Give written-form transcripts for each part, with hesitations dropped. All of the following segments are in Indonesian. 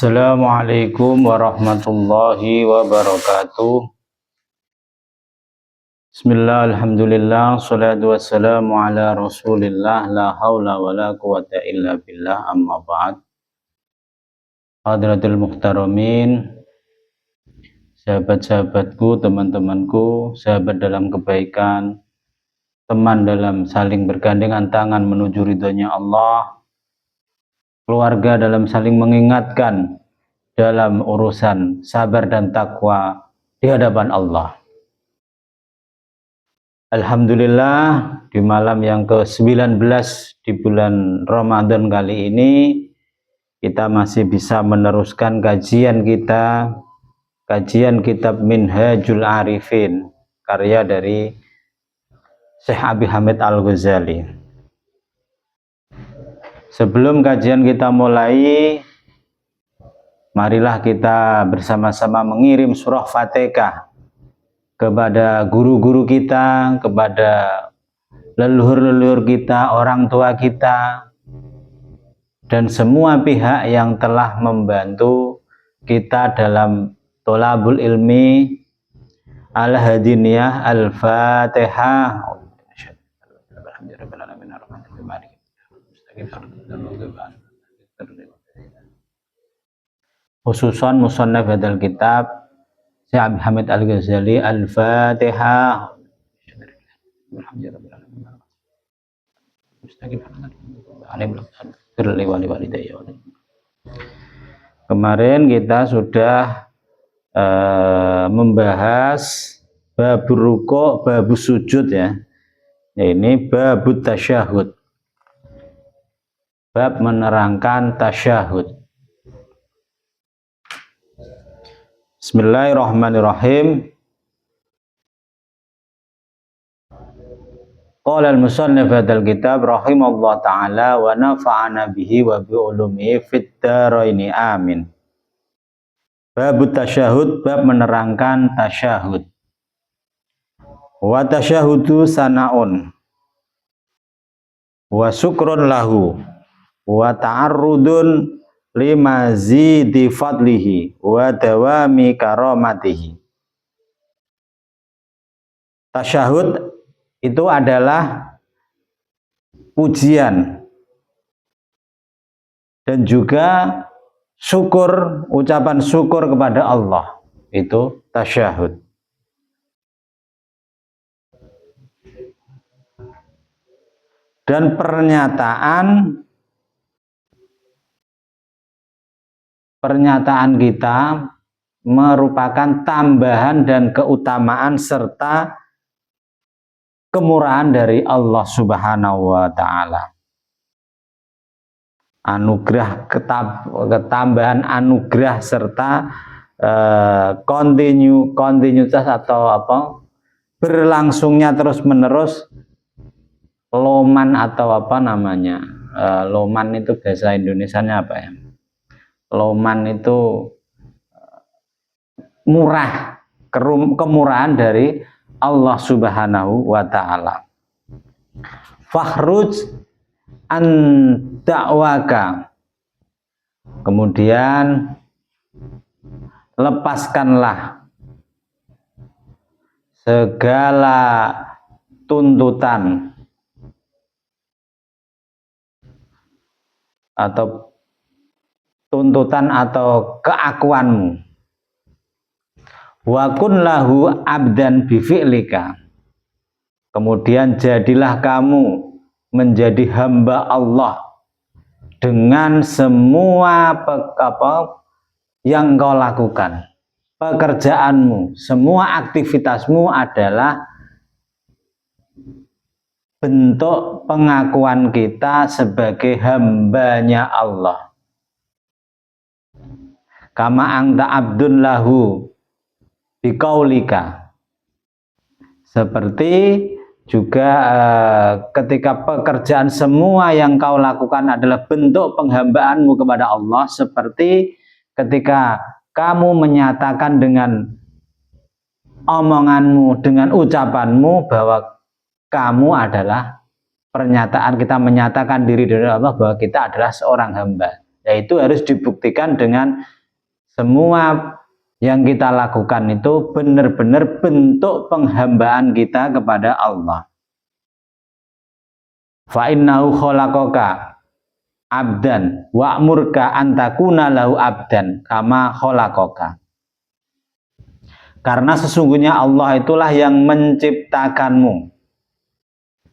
Assalamualaikum warahmatullahi wabarakatuh. Bismillah, alhamdulillah, salatu wassalamu ala rasulillah, la hawla wa la quwata illa billah, amma ba'd. Hadratul muhtaramin, sahabat-sahabatku, teman-temanku, sahabat dalam kebaikan, teman dalam saling bergandengan tangan menuju ridhonya Allah, keluarga dalam saling mengingatkan dalam urusan sabar dan takwa di hadapan Allah. Alhamdulillah, di malam yang ke-19 di bulan Ramadan kali ini kita masih bisa meneruskan kajian kitab Minhajul Arifin, karya dari Syekh Abi Hamid Al-Ghazali. Sebelum kajian kita mulai, marilah kita bersama-sama mengirim surah Fatihah kepada guru-guru kita, kepada leluhur-leluhur kita, orang tua kita, dan semua pihak yang telah membantu kita dalam tholabul ilmi al-hadiniyah al-Fatihah. Khususan musannaf hadal kitab Syekh Abi Hamid Al-Ghazali Al-Fatihah. Kemarin kita sudah membahas bab ruku', bab sujud ya. Ini bab tasyahud. Bab menerangkan tasyahud. Bismillahirrahmanirrahim. Qala al-musannif hadzal kitab rahimallahu taala wa nafa'ana bihi wa bi ulumihi fid dharaini amin. Bab tasyahud, bab menerangkan tasyahud. Wa tasyahudu sana'un wa syukrun lahu wa ta'arrudun limazidi fadlihi wa dawami karamatihi. Tasyahud itu adalah pujian dan juga syukur, ucapan syukur kepada Allah. Itu tasyahud. Dan pernyataan kita merupakan tambahan dan keutamaan serta kemurahan dari Allah Subhanahu wa taala. Anugerah, ketambahan anugerah serta kontinuitas atau berlangsungnya terus-menerus loman atau loman itu bahasa Indonesianya apa ya? Loman itu murah, kemurahan dari Allah Subhanahu wa taala. Fakhruj an da'waka. Kemudian lepaskanlah segala tuntutan atau keakuanmu. Wa kun lahu abdan bifi'lika. Kemudian jadilah kamu menjadi hamba Allah dengan semua yang kau lakukan. Pekerjaanmu, semua aktivitasmu adalah bentuk pengakuan kita sebagai hambanya Allah. Kama anta abdun lahu biqaulika. Seperti juga ketika pekerjaan semua yang kau lakukan adalah bentuk penghambaanmu kepada Allah, seperti ketika kamu menyatakan dengan omonganmu, dengan ucapanmu bahwa kamu adalah pernyataan kita menyatakan diri dari Allah bahwa kita adalah seorang hamba. yaitu harus dibuktikan dengan semua yang kita lakukan itu benar-benar bentuk penghambaan kita kepada Allah. Fa innahu khalaqaka abdan wa'murka antakuna lahu abdan kama khalaqaka. Karena sesungguhnya Allah itulah yang menciptakanmu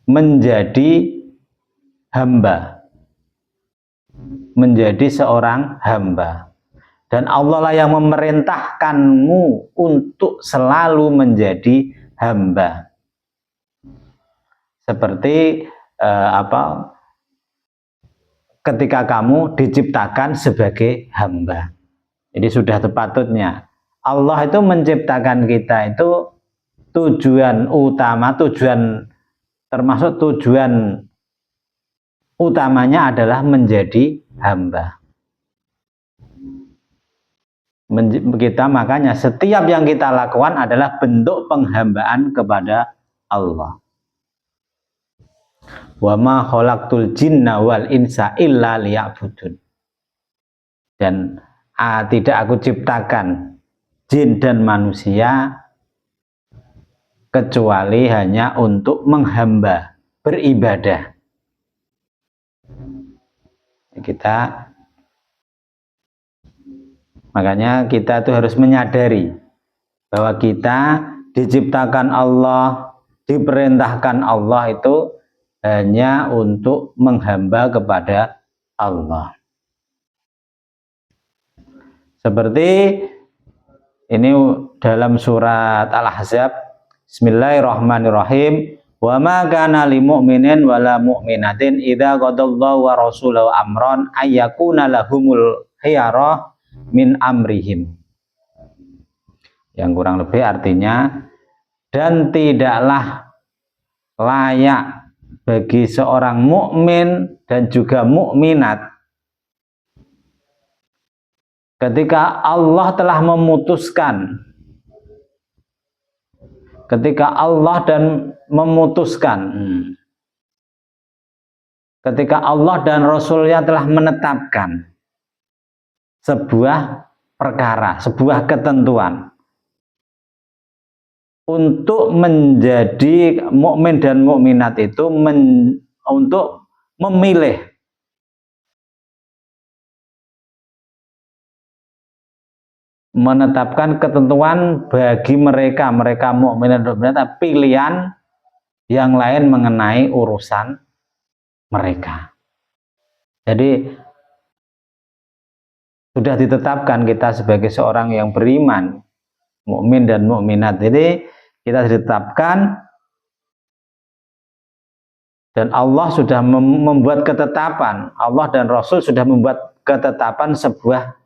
menjadi hamba, menjadi seorang hamba. Dan Allah lah yang memerintahkanmu untuk selalu menjadi hamba. Seperti ketika kamu diciptakan sebagai hamba. Jadi sudah sepatutnya Allah itu menciptakan kita itu tujuan utama, termasuk tujuan utamanya adalah menjadi hamba. Kita makanya setiap yang kita lakukan adalah bentuk penghambaan kepada Allah. Wa ma khalaqtul jinna wal insa illa liya'budun. Dan tidak aku ciptakan jin dan manusia kecuali hanya untuk menghamba, beribadah. Makanya kita tuh harus menyadari bahwa kita diciptakan Allah, diperintahkan Allah itu hanya untuk menghamba kepada Allah. Seperti ini dalam surat Al-Ahzab, Bismillahirrahmanirrahim. Wa ma kana lil mu'minin wala mu'minatin idza qadallahu wa rasuluhu amran ayyakuna lahumul khiyarah min amrihim. Yang kurang lebih artinya, dan tidaklah layak bagi seorang mukmin dan juga mukminat ketika Allah telah memutuskan, ketika Allah dan Rasulnya telah menetapkan sebuah perkara, sebuah ketentuan untuk menjadi mukmin dan mukminat itu untuk memilih menetapkan ketentuan bagi mereka mukmin dan mukminat pilihan yang lain mengenai urusan mereka. Jadi sudah ditetapkan kita sebagai seorang yang beriman, mukmin dan mukminat. Jadi kita ditetapkan dan Allah sudah membuat ketetapan, Allah dan Rasul sudah membuat ketetapan sebuah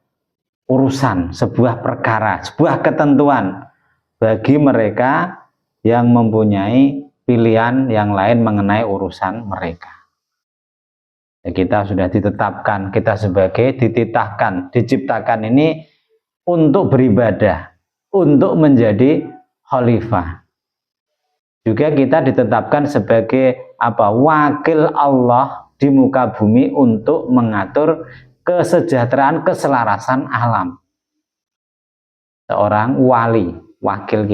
urusan, sebuah perkara, sebuah ketentuan bagi mereka yang mempunyai pilihan yang lain mengenai urusan mereka. Ya, kita sudah ditetapkan, kita sebagai dititahkan, diciptakan ini untuk beribadah, untuk menjadi khalifah. Juga kita ditetapkan sebagai wakil Allah di muka bumi untuk mengatur kesejahteraan, keselarasan alam. Seorang wali, wakil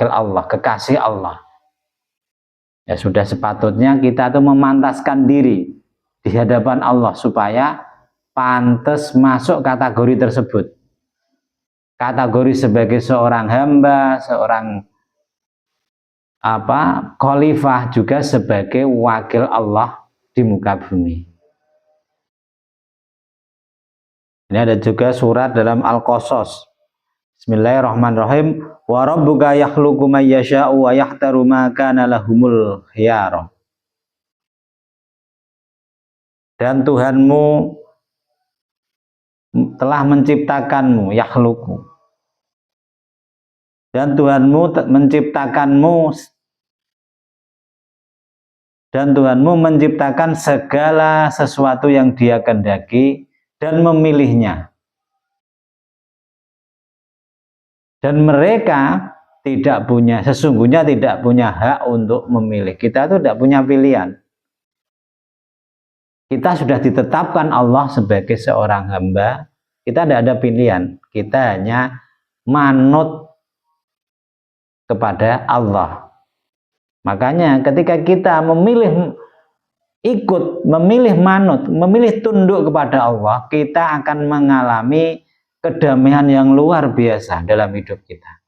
Allah, kekasih Allah. Ya sudah sepatutnya kita tuh memantaskan diri di hadapan Allah supaya pantas masuk kategori tersebut. Kategori sebagai seorang hamba, seorang khalifah, juga sebagai wakil Allah di muka bumi. Ini ada juga surat dalam Al-Qasas. Bismillahirrahmanirrahim. Wa rabbuka yakhluqu may yasha'u wa yahtaru ma kana lahumul khiyarah. Dan Tuhanmu telah menciptakanmu, yakhluqu. Dan Tuhanmu menciptakan segala sesuatu yang Dia kehendaki dan memilihnya. Dan mereka sesungguhnya tidak punya hak untuk memilih. Kita itu tidak punya pilihan. kita sudah ditetapkan Allah sebagai seorang hamba, kita tidak ada pilihan, kita hanya manut kepada Allah. Makanya ketika kita memilih ikut, memilih manut, memilih tunduk kepada Allah, kita akan mengalami kedamaian yang luar biasa dalam hidup kita.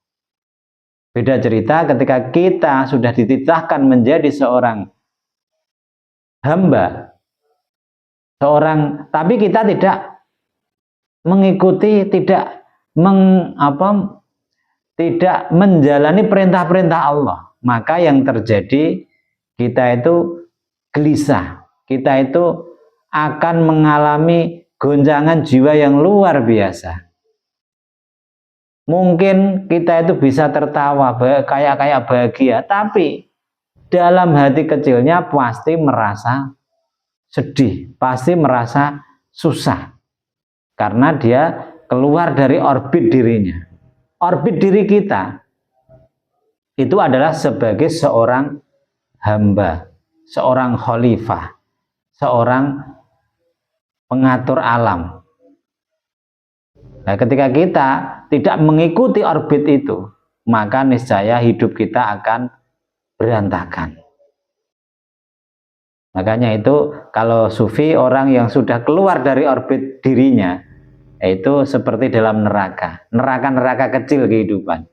Beda cerita ketika kita sudah dititahkan menjadi seorang hamba, tapi kita tidak mengikuti, tidak menjalani perintah-perintah Allah, maka yang terjadi kita itu gelisah, kita itu akan mengalami goncangan jiwa yang luar biasa. Mungkin kita itu bisa tertawa kayak bahagia, tapi dalam hati kecilnya pasti merasa sedih, pasti merasa susah, karena dia keluar dari orbit dirinya. Orbit diri kita itu adalah sebagai seorang hamba, seorang khalifah, seorang pengatur alam. Nah, ketika kita tidak mengikuti orbit itu, maka niscaya hidup kita akan berantakan. Makanya itu kalau sufi, orang yang sudah keluar dari orbit dirinya, itu seperti dalam neraka kecil kehidupan.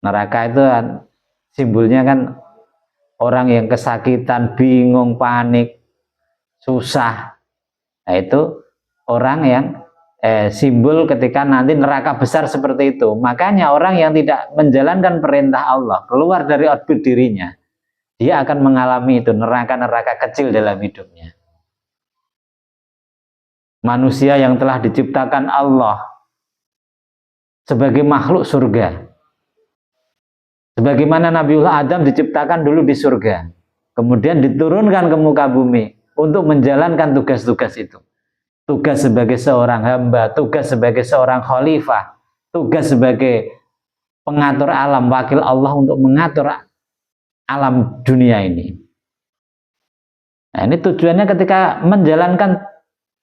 Neraka itu simbolnya kan orang yang kesakitan, bingung, panik, susah. Nah, itu orang yang simbol ketika nanti neraka besar seperti itu. Makanya orang yang tidak menjalankan perintah Allah, keluar dari orbit dirinya, dia akan mengalami itu neraka kecil dalam hidupnya. Manusia yang telah diciptakan Allah sebagai makhluk surga, sebagaimana Nabiullah Adam diciptakan dulu di surga, kemudian diturunkan ke muka bumi untuk menjalankan tugas-tugas itu. Tugas sebagai seorang hamba, tugas sebagai seorang khalifah, tugas sebagai pengatur alam, wakil Allah untuk mengatur alam dunia ini. Nah, ini tujuannya ketika menjalankan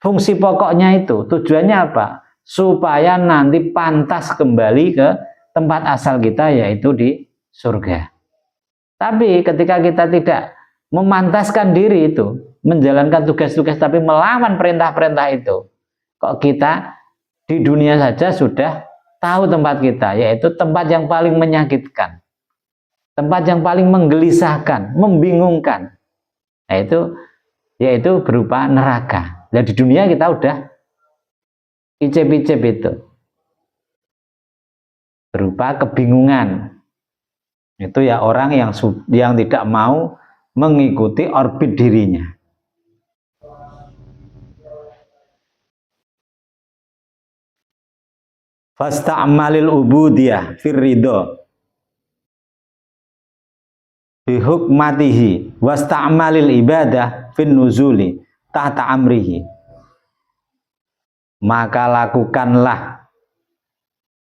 fungsi pokoknya itu, tujuannya apa? Supaya nanti pantas kembali ke tempat asal kita, yaitu di surga. Tapi ketika kita tidak memantaskan diri itu, menjalankan tugas-tugas tapi melawan perintah-perintah itu, kok kita di dunia saja sudah tahu tempat kita, yaitu tempat yang paling menyakitkan, tempat yang paling menggelisahkan, membingungkan, yaitu berupa neraka. Nah, di dunia kita udah icip-icip itu, berupa kebingungan. Itu ya orang yang tidak mau mengikuti orbit dirinya. Fasta'malil ubudiyah fir ridho bihukmatihi wasta'malil ibadah fin nuzuli tahta amrihi. Maka lakukanlah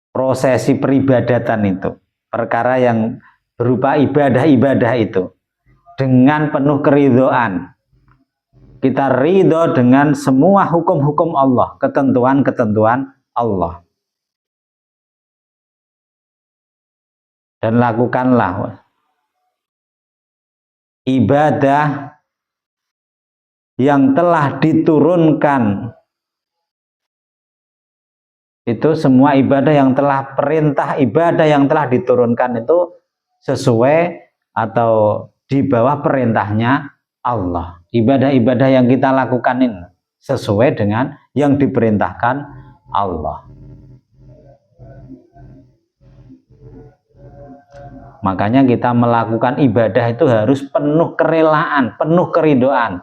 prosesi peribadatan itu, perkara yang berupa ibadah-ibadah itu, dengan penuh keridhaan. Kita ridho dengan semua hukum-hukum Allah, ketentuan-ketentuan Allah. Dan lakukanlah ibadah yang telah diturunkan. Itu semua ibadah yang telah perintah ibadah yang telah diturunkan itu sesuai atau di bawah perintahnya Allah. Ibadah-ibadah yang kita lakukan ini sesuai dengan yang diperintahkan Allah. Makanya kita melakukan ibadah itu harus penuh kerelaan, penuh keridhaan.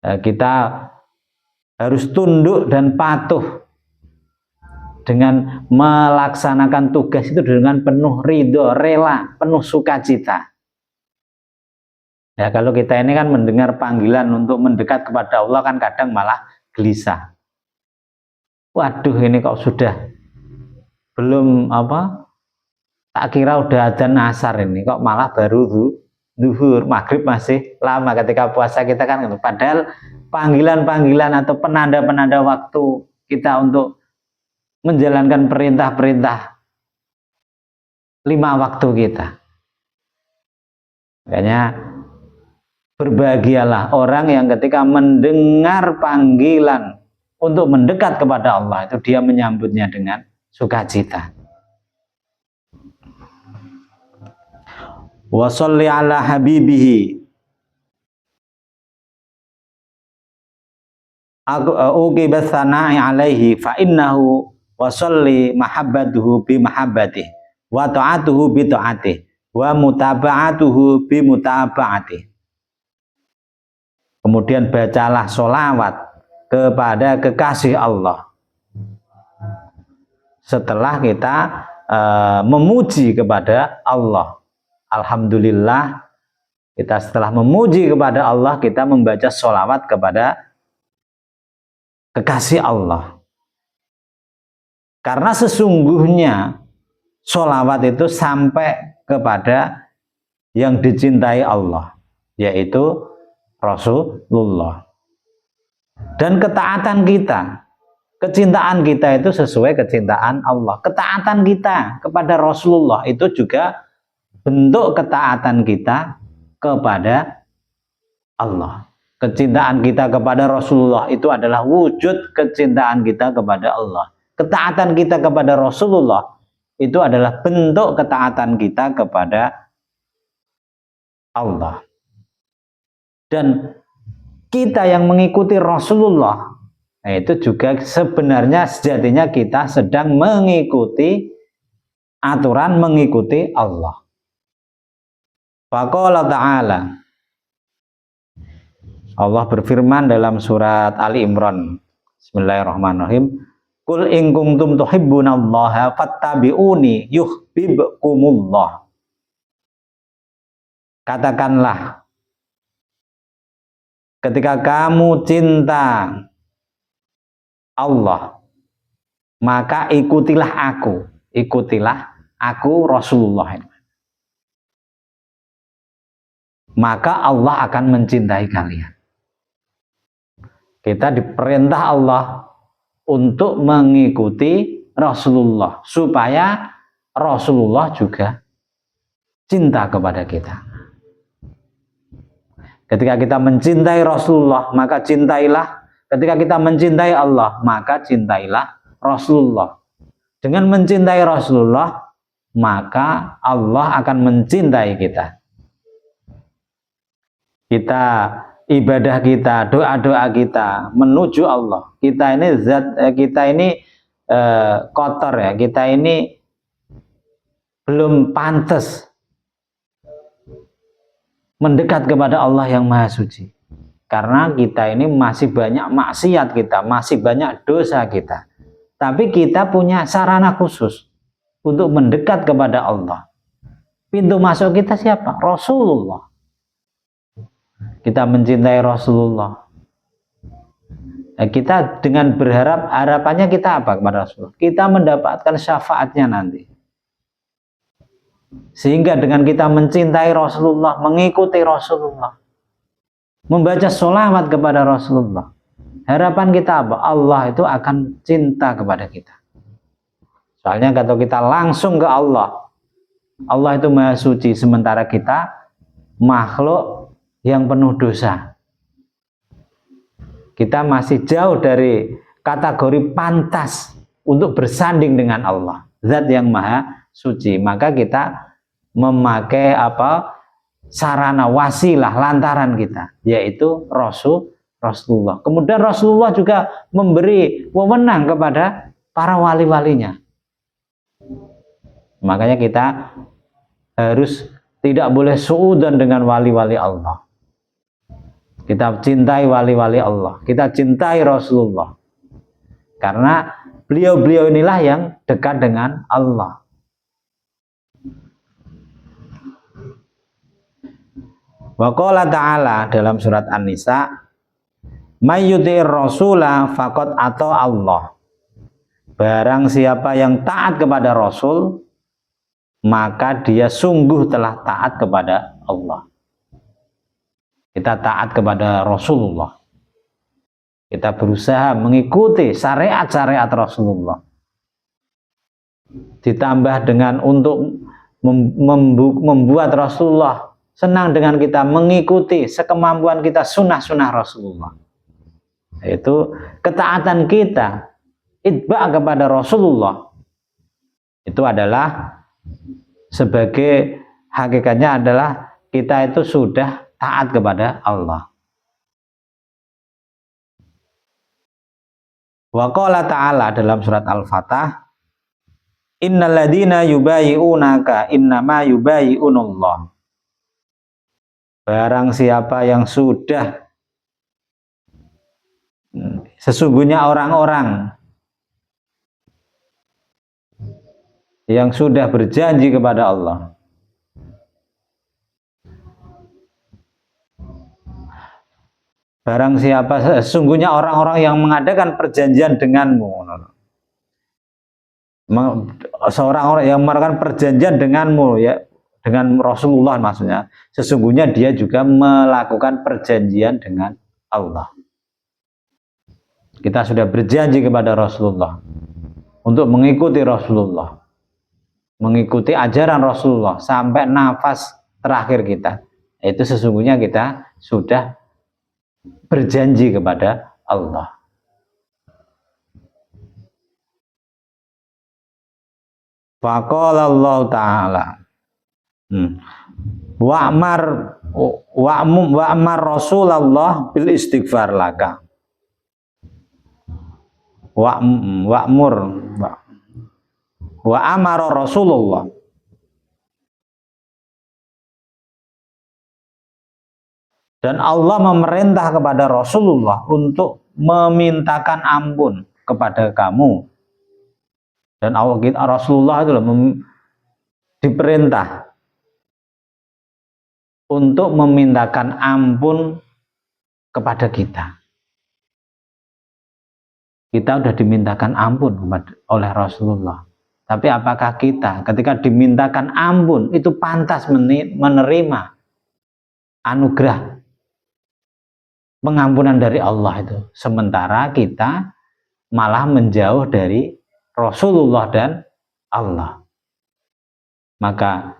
Kita harus tunduk dan patuh dengan melaksanakan tugas itu dengan penuh ridho, rela, penuh sukacita. Ya, kalau kita ini kan mendengar panggilan untuk mendekat kepada Allah kan kadang malah gelisah. Waduh, ini kok sudah belum tak kira udah adzan asar ini, kok malah baru duhur, maghrib masih lama ketika puasa kita kan. Padahal panggilan-panggilan atau penanda-penanda waktu kita untuk menjalankan perintah-perintah 5 waktu kita. Makanya berbahagialah orang yang ketika mendengar panggilan untuk mendekat kepada Allah itu dia menyambutnya dengan sukacita. Wa sholli ala habibihi uqibas sana'i alaihi fa innahu wa sholli mahabbatuhu bi mahabbatihi wa ta'atuhu bi ta'atihi wa mutaba'atuhu bi mutaba'atihi. Kemudian bacalah sholawat kepada kekasih Allah setelah kita memuji kepada Allah. Alhamdulillah, kita setelah memuji kepada Allah, kita membaca sholawat kepada kekasih Allah. Karena sesungguhnya sholawat itu sampai kepada yang dicintai Allah, yaitu Rasulullah. Dan ketaatan kita, kecintaan kita itu sesuai kecintaan Allah. Ketaatan kita kepada Rasulullah itu juga bentuk ketaatan kita kepada Allah. Kecintaan kita kepada Rasulullah itu adalah wujud kecintaan kita kepada Allah. Ketaatan kita kepada Rasulullah itu adalah bentuk ketaatan kita kepada Allah. Dan kita yang mengikuti Rasulullah, itu juga sebenarnya sejatinya kita sedang mengikuti aturan, mengikuti Allah. Faqala ta'ala, Allah berfirman dalam surat Ali Imran, Bismillahirrahmanirrahim, Qul in kuntum tuhibbunallaha fattabi'uni yuhibbukumullah. Katakanlah, ketika kamu cinta Allah, maka ikutilah aku Rasulullah. Maka Allah akan mencintai kalian. Kita diperintah Allah untuk mengikuti Rasulullah supaya Rasulullah juga cinta kepada kita. Ketika kita mencintai Rasulullah, maka cintailah. Ketika kita mencintai Allah, maka cintailah Rasulullah. Dengan mencintai Rasulullah, maka Allah akan mencintai kita. Kita ibadah kita, doa-doa kita menuju Allah. Kita ini kotor ya. Kita ini belum pantas mendekat kepada Allah yang Maha Suci. Karena kita ini masih banyak maksiat kita, masih banyak dosa kita. Tapi kita punya sarana khusus untuk mendekat kepada Allah. Pintu masuk kita siapa? Rasulullah. Kita mencintai Rasulullah. Nah, kita dengan harapannya kita apa kepada Rasulullah? Kita mendapatkan syafaatnya nanti. Sehingga dengan kita mencintai Rasulullah, mengikuti Rasulullah, membaca sholawat kepada Rasulullah, harapan kita apa? Allah itu akan cinta kepada kita. Soalnya kalau kita langsung ke Allah, Allah itu Maha Suci, sementara kita makhluk yang penuh dosa. Kita masih jauh dari kategori pantas untuk bersanding dengan Allah, Zat yang Maha Suci. Maka kita memakai sarana wasilah lantaran kita, yaitu Rasulullah. Kemudian Rasulullah juga memberi wewenang kepada para wali-walinya. Makanya kita harus tidak boleh suudzon dengan wali-wali Allah. Kita cintai wali-wali Allah, kita cintai Rasulullah. Karena beliau-beliau inilah yang dekat dengan Allah. Wa qala ta'ala dalam surat An-Nisa, may yuti'ir rasula faqad ata Allah. Barang siapa yang taat kepada Rasul, maka dia sungguh telah taat kepada Allah. Kita taat kepada Rasulullah. Kita berusaha mengikuti syariat-syariat Rasulullah. Ditambah dengan untuk membuat Rasulullah senang dengan kita, mengikuti sekemampuan kita sunnah-sunnah Rasulullah. Itu ketaatan kita, itba' kepada Rasulullah. Itu adalah sebagai hakikatnya adalah kita itu sudah taat kepada Allah. Wa qala ta'ala dalam surat Al-Fatah, innal ladzina yubayyi'unaka innama yubayyi'unallah. Barang siapa yang sudah, sesungguhnya orang-orang yang sudah berjanji kepada Allah. Barang siapa, sesungguhnya orang-orang yang mengadakan perjanjian denganmu. Seorang orang yang melakukan perjanjian denganmu, ya, dengan Rasulullah maksudnya, sesungguhnya dia juga melakukan perjanjian dengan Allah. Kita sudah berjanji kepada Rasulullah untuk mengikuti Rasulullah, mengikuti ajaran Rasulullah sampai nafas terakhir kita. Itu sesungguhnya kita sudah berjanji kepada Allah. Faqala Allah Ta'ala, wa'mar Rasulullah bil istighfar laka. Wa'mur wa amara Rasulullah. Dan Allah memerintah kepada Rasulullah untuk memintakan ampun kepada kamu. Dan Rasulullah itu diperintah untuk memintakan ampun kepada kita. Kita sudah dimintakan ampun oleh Rasulullah. Tapi apakah kita ketika dimintakan ampun itu pantas menerima anugerah pengampunan dari Allah itu, sementara kita malah menjauh dari Rasulullah dan Allah? Maka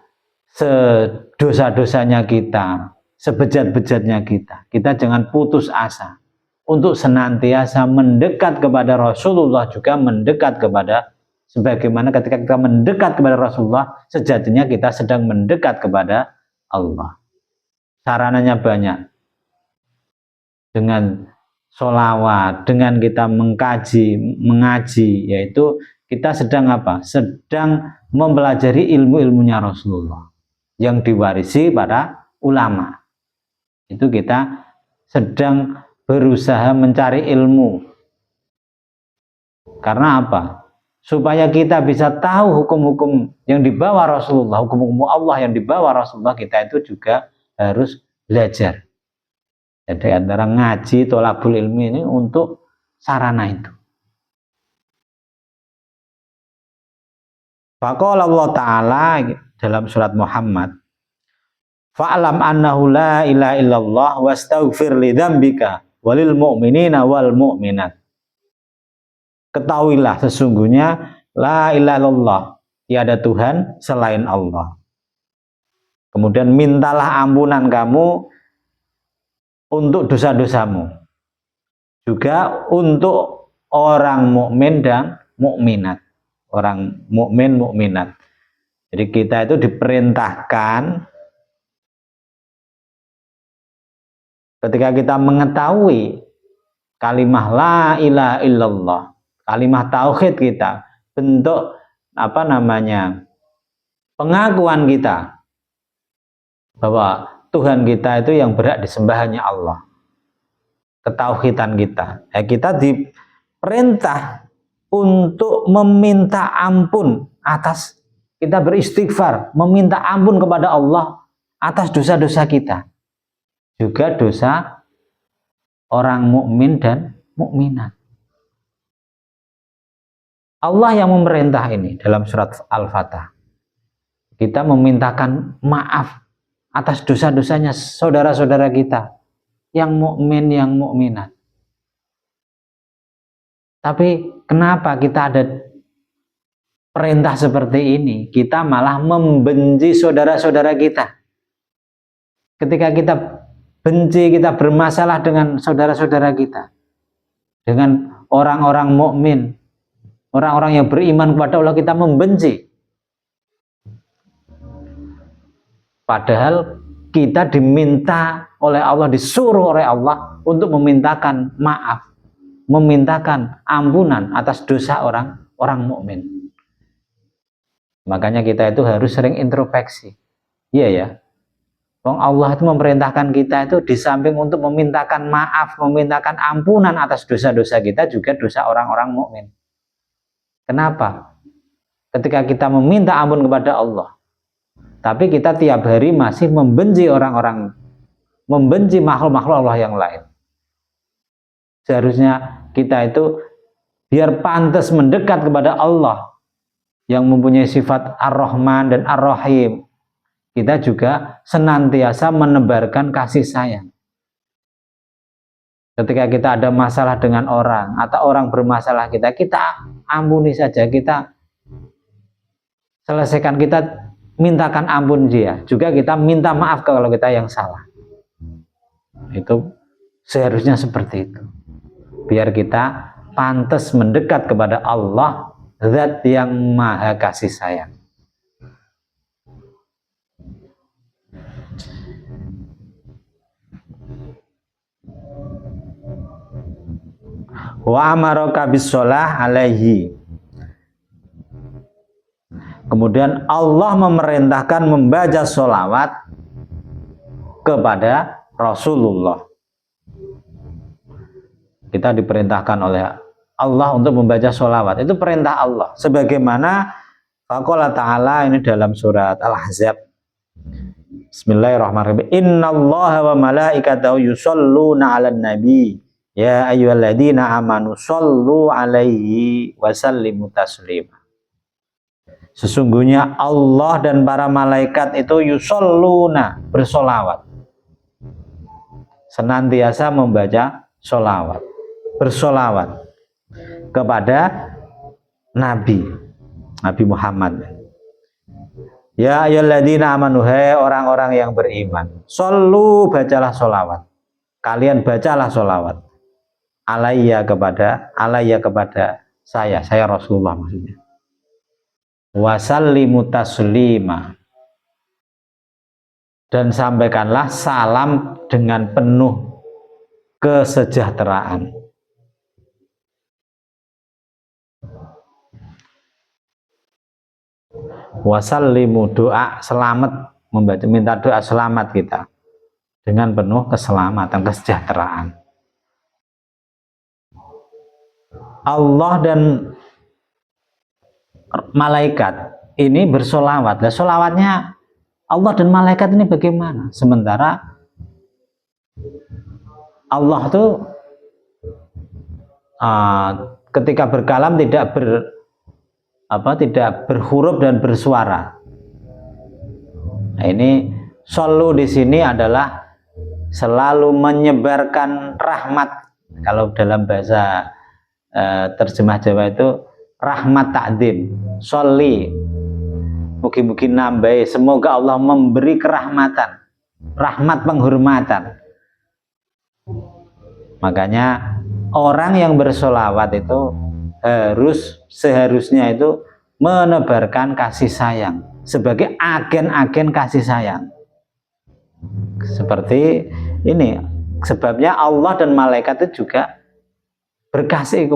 sedosa-dosanya kita, sebejat-bejatnya kita jangan putus asa untuk senantiasa mendekat kepada Rasulullah, juga mendekat kepada, sebagaimana ketika kita mendekat kepada Rasulullah, sejatinya kita sedang mendekat kepada Allah. Sarananya banyak. Dengan sholawat, dengan kita mengaji, yaitu kita sedang apa? Sedang mempelajari ilmu-ilmunya Rasulullah yang diwarisi para ulama. Itu kita sedang berusaha mencari ilmu. Karena apa? Supaya kita bisa tahu hukum-hukum yang dibawa Rasulullah, hukum-hukum Allah yang dibawa Rasulullah, kita itu juga harus belajar. Jadi antara ngaji, tholabul ilmi ini untuk sarana itu. Faqala Allah Ta'ala dalam surat Muhammad, fa'lam annahu la ilaha illallah wastaghfir li dzambika walil mu'minina wal mu'minat. Ketahuilah sesungguhnya la ilaha illallah, tiada Tuhan selain Allah. Kemudian mintalah ampunan kamu untuk dosa-dosamu, juga untuk orang mukmin dan mukminat, orang mukmin mukminat. Jadi kita itu diperintahkan ketika kita mengetahui kalimah la ilaha illallah, kalimah tauhid kita, bentuk pengakuan kita bahwa Tuhan kita itu yang berhak disembah hanya Allah. Ketauhidan kita. Ya, kita diperintah untuk meminta ampun atas, kita beristighfar, meminta ampun kepada Allah atas dosa-dosa kita. Juga dosa orang mukmin dan mukminat. Allah yang memerintah ini dalam surat Al-Fatah. Kita memintakan maaf atas dosa-dosanya saudara-saudara kita, yang mukmin, yang mukminat. Tapi kenapa kita ada perintah seperti ini? Kita malah membenci saudara-saudara kita. Ketika kita benci, kita bermasalah dengan saudara-saudara kita, dengan orang-orang mukmin, orang-orang yang beriman kepada Allah, kita membenci. Padahal kita diminta oleh Allah, disuruh oleh Allah untuk memintakan maaf, memintakan ampunan atas dosa orang mukmin. Makanya kita itu harus sering introspeksi. Iya ya. Allah itu memerintahkan kita itu di samping untuk memintakan maaf, memintakan ampunan atas dosa-dosa kita, juga dosa orang-orang mukmin. Kenapa? Ketika kita meminta ampun kepada Allah, tapi kita tiap hari masih membenci orang-orang, membenci makhluk-makhluk Allah yang lain. Seharusnya kita itu biar pantas mendekat kepada Allah yang mempunyai sifat Ar-Rahman dan Ar-Rahim, kita juga senantiasa menebarkan kasih sayang. Ketika kita ada masalah dengan orang atau orang bermasalah kita ampuni saja, kita selesaikan, kita mintakan ampun dia. Juga kita minta maaf kalau kita yang salah. Itu seharusnya seperti itu. Biar kita pantas mendekat kepada Allah, Zat yang Maha Kasih Sayang. Wa amaraka bis-shalah alaihi. Kemudian Allah memerintahkan membaca sholawat kepada Rasulullah. Kita diperintahkan oleh Allah untuk membaca sholawat. Itu perintah Allah. Sebagaimana faqala ta'ala, ini dalam surat Al-Ahzab. Bismillahirrahmanirrahim. Innallaha wa malaikatahu yusholluna 'alan nabi. Ya ayyuhalladzina amanu shollu 'alaihi wa sallimu taslima. Sesungguhnya Allah dan para malaikat itu yusholluna, bersolawat, senantiasa membaca solawat, bersolawat kepada Nabi Muhammad. Ya ayyuhalladzina amanu, hai orang-orang yang beriman, shollu, bacalah solawat, kalian bacalah solawat, alayya kepada saya Rasulullah maksudnya, wasallimu taslima, dan sampaikanlah salam dengan penuh kesejahteraan. Wasallimu, doa selamat, membaca, minta doa selamat kita dengan penuh keselamatan, kesejahteraan. Allah dan malaikat ini bersolawat. Nah, solawatnya Allah dan malaikat ini bagaimana? Sementara Allah tuh ketika berkalam tidak berhuruf dan bersuara. Nah, ini shollu di sini adalah selalu menyebarkan rahmat. Kalau dalam bahasa terjemah Jawa itu rahmat ta'dzim, sholli, mugi-mugi nambahi, semoga Allah memberi kerahmatan, rahmat penghormatan. Makanya orang yang bersolawat itu seharusnya itu menebarkan kasih sayang sebagai agen-agen kasih sayang. Seperti ini sebabnya Allah dan malaikat itu juga berkasih,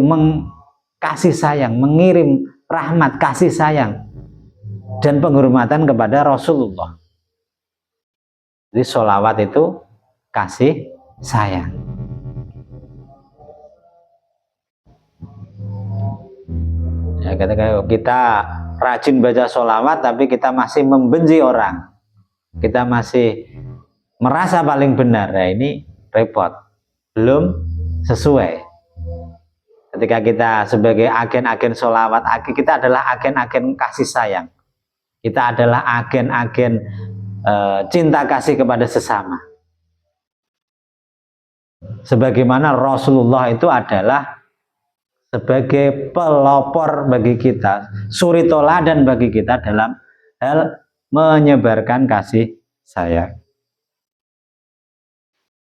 kasih sayang, mengirim rahmat, kasih sayang dan penghormatan kepada Rasulullah. Jadi sholawat itu kasih sayang. Ya, ketika kita rajin baca sholawat tapi kita masih membenci orang, kita masih merasa paling benar, ya ini repot, belum sesuai. Ketika kita sebagai agen-agen sholawat, kita adalah agen-agen kasih sayang, kita adalah agen-agen cinta kasih kepada sesama. sebagaimana Rasulullah itu adalah sebagai pelopor bagi kita, suri toladan bagi kita dalam hal menyebarkan kasih sayang.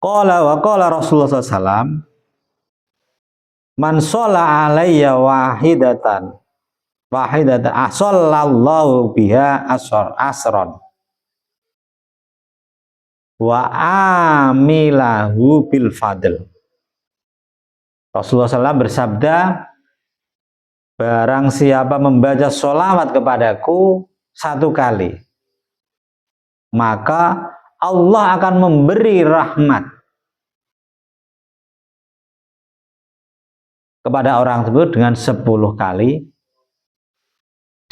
Qala wa qala Rasulullah SAW, man sholla alayya wahidatan asallallahu biha asron wa amilahu bil fadl. Rasulullah SAW bersabda, barang siapa membaca sholawat kepadaku 1 kali, maka Allah akan memberi rahmat kepada orang tersebut dengan 10 kali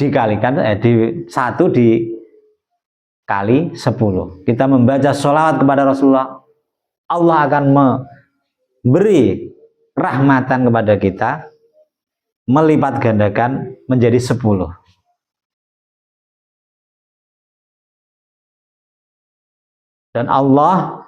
dikalikan di 1 dikali 10. Kita membaca sholawat kepada Rasulullah, Allah akan memberi rahmatan kepada kita, melipat gandakan menjadi 10. Dan Allah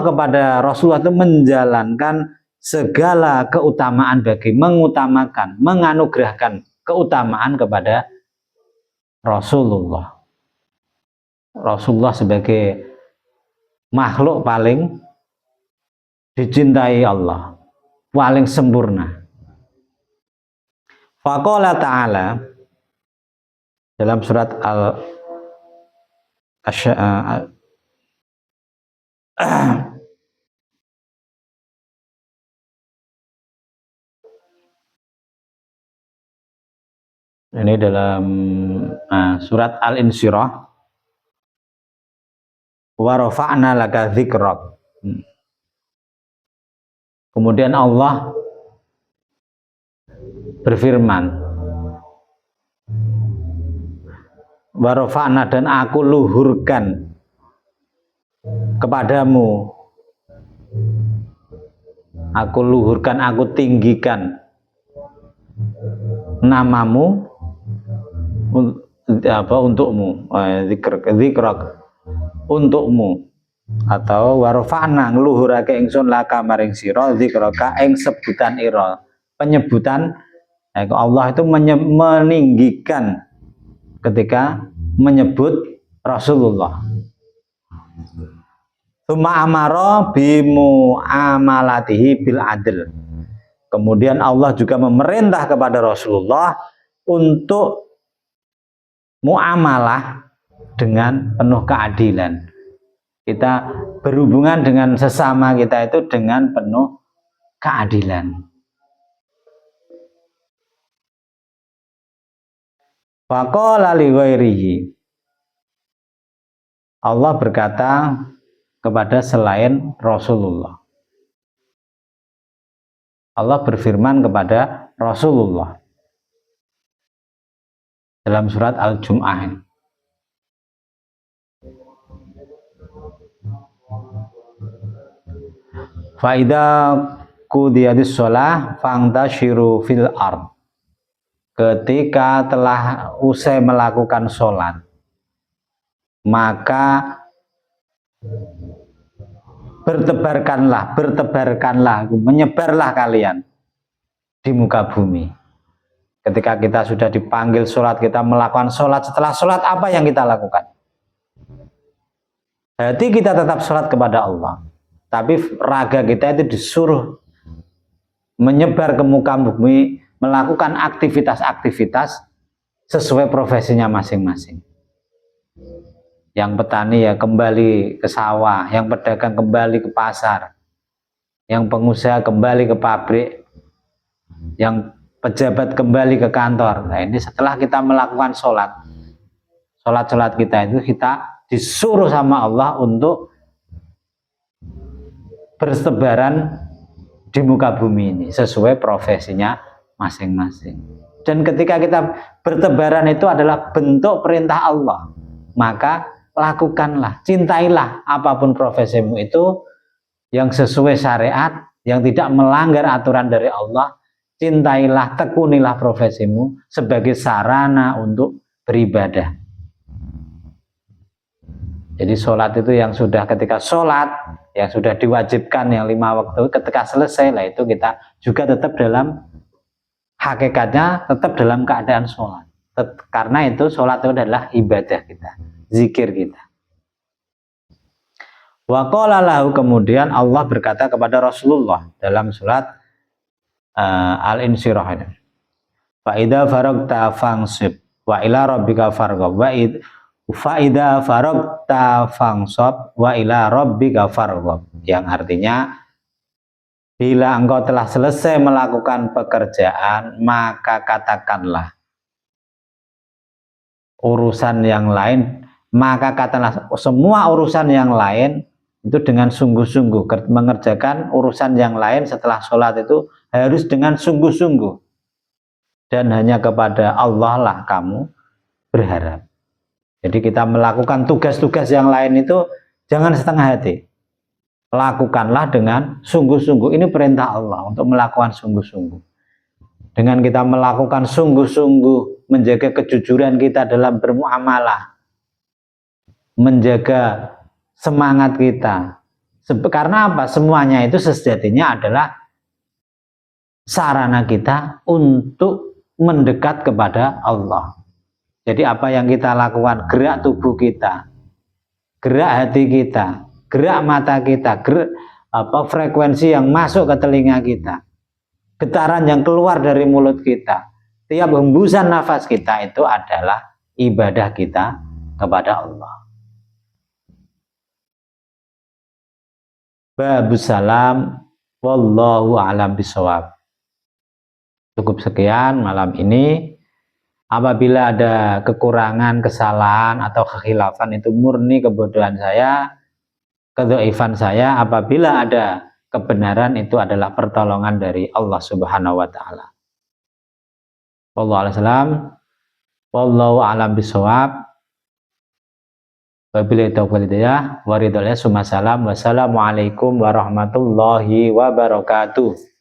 kepada Rasulullah itu menjalankan segala keutamaan mengutamakan, menganugerahkan keutamaan kepada Rasulullah. Rasulullah sebagai makhluk paling dicintai Allah, paling sempurna. Faqala ta'ala dalam surat ini dalam surat Al-Insyirah, wa rafa'na laka dzikrak. Kemudian Allah berfirman, wa rafa'na, dan aku luhurkan kepadamu, aku tinggikan namamu untukmu, dzikrak untukmu, atau warfa'na ngluhurake ingsun laka maring sira dzikraka ing sebutan ira, penyebutan Allah itu meninggikan ketika menyebut Rasulullah. Tsumma amara bimu amalatihi bil adl. Kemudian Allah juga memerintah kepada Rasulullah untuk muamalah dengan penuh keadilan. Kita berhubungan dengan sesama kita itu dengan penuh keadilan. Faqala li ghairihi, Allah berkata kepada selain Rasulullah. Allah berfirman kepada Rasulullah dalam surat Al-Jum'ah. Faida qudiyatis shalah fangtashiru fil ard. Ketika telah usai melakukan sholat, maka bertebarkanlah, menyebarlah kalian di muka bumi. Ketika kita sudah dipanggil sholat, kita melakukan sholat, setelah sholat apa yang kita lakukan? Hati kita tetap sholat kepada Allah, tapi raga kita itu disuruh menyebar ke muka bumi, melakukan aktivitas-aktivitas sesuai profesinya masing-masing. Yang petani ya kembali ke sawah, yang pedagang kembali ke pasar, yang pengusaha kembali ke pabrik, yang pejabat kembali ke kantor. Nah, ini setelah kita melakukan sholat kita itu kita disuruh sama Allah untuk bertebaran di muka bumi ini sesuai profesinya masing-masing. Dan ketika kita bertebaran itu adalah bentuk perintah Allah, maka lakukanlah, cintailah apapun profesimu itu yang sesuai syariat, yang tidak melanggar aturan dari Allah. Cintailah, tekunilah profesimu sebagai sarana untuk beribadah. Jadi sholat itu yang sudah ketika sholat yang sudah diwajibkan yang 5 waktu, ketika selesai lah itu kita juga tetap dalam hakikatnya tetap dalam keadaan sholat. Karena itu sholat itu adalah ibadah kita, zikir kita. Wa qala lahu, kemudian Allah berkata kepada Rasulullah dalam surat Al-Insyirah ini. Fa idza faragta fansib wa ila rabbika farghab fa idza faragta fansab wa ila rabbika farghab, yang artinya bila engkau telah selesai melakukan pekerjaan maka katakanlah urusan yang lain, maka katakanlah semua urusan yang lain itu dengan sungguh-sungguh. Mengerjakan urusan yang lain setelah sholat itu harus dengan sungguh-sungguh, dan hanya kepada Allah lah kamu berharap. Jadi kita melakukan tugas-tugas yang lain itu jangan setengah hati, lakukanlah dengan sungguh-sungguh. Ini perintah Allah untuk melakukan sungguh-sungguh. Dengan kita melakukan sungguh-sungguh, menjaga kejujuran kita dalam bermuamalah, menjaga semangat kita. Karena apa? Semuanya itu sejatinya adalah sarana kita untuk mendekat kepada Allah. Jadi apa yang kita lakukan, gerak tubuh kita, gerak hati kita, gerak mata kita, frekuensi yang masuk ke telinga kita, getaran yang keluar dari mulut kita, tiap hembusan nafas kita itu adalah ibadah kita kepada Allah. Babus salam, wallahu a'lam bishawab. Cukup sekian malam ini. Apabila ada kekurangan, kesalahan atau kekhilafan itu murni kebodohan saya, kedhaifan saya. Apabila ada kebenaran itu adalah pertolongan dari Allah Subhanahu wa taala. Wallahu a'lam, wallahu a'lam bishawab. Wabillahi taufiq wal hidayah. Wassalamualaikum warahmatullahi wabarakatuh.